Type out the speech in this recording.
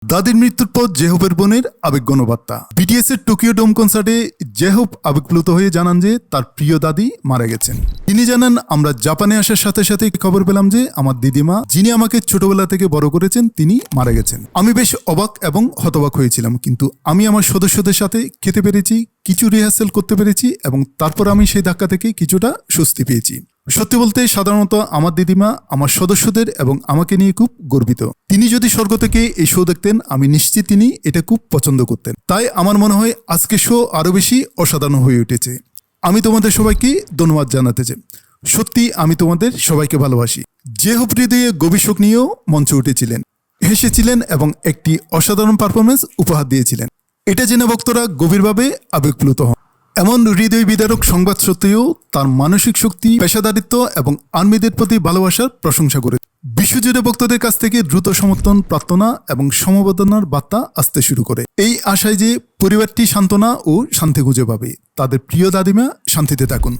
দাদির মৃত্যুর পর জেহোপের বোনের আবেগঘন বার্তা। বিটিএস এর টোকিও ডোম কনসার্টে জেহোপ আবেগপ্লুত হয়ে জানান যে তার প্রিয় দাদি মারা গেছেন। তিনি জানান, আমরা জাপানে আসার সাথে সাথে খবর পেলাম যে আমার দিদিমা, যিনি আমাকে ছোটবেলা থেকে বড় করেছেন, তিনি মারা গেছেন। আমি বেশ অবাক এবং হতবাক হয়েছিলাম, কিন্তু আমি আমার সদস্যদের সাথে খেতে পেরেছি, কিছু রিহার্সেল করতে পেরেছি এবং তারপর আমি সেই ধাক্কা থেকে কিছুটা স্বস্তি পেয়েছি। সত্যি বলতে সাধারণত আমার দিদিমা আমার সদস্যদের এবং আমাকে নিয়ে খুব গর্বিত। তিনি যদি স্বর্গ থেকে এই শো দেখতেন, আমি নিশ্চিত তিনি এটা খুব পছন্দ করতেন। তাই আমার মনে হয় আজকে শো আরো বেশি অসাধারণ হয়ে উঠেছে। আমি তোমাদের সবাইকে ধন্যবাদ জানাতে চাই। সত্যি আমি তোমাদের সবাইকে ভালোবাসি। জেহোপ হৃদয়ে গভীর শোক নিয়েও মঞ্চে উঠেছিলেন, হেসেছিলেন এবং একটি অসাধারণ পারফরমেন্স উপহার দিয়েছিলেন। এটা জেনে ভক্তরা গভীরভাবে আবেগপ্লুত হন। এমন হৃদয় বিদারক সংবাদ সত্ত্বেও তার মানসিক শক্তি, পেশাদারিত্ব এবং আর্মিদের প্রতি ভালোবাসার প্রশংসা করে। বিশ্বজুড়ে ভক্তদের কাছ থেকে দ্রুত সমর্থন, প্রার্থনা এবং সমবেদনার বার্তা আসতে শুরু করে, এই আশায় যে পরিবারটি সান্ত্বনা ও শান্তি খুঁজে পাবে। তাদের প্রিয় দাদিমা শান্তিতে থাকুন।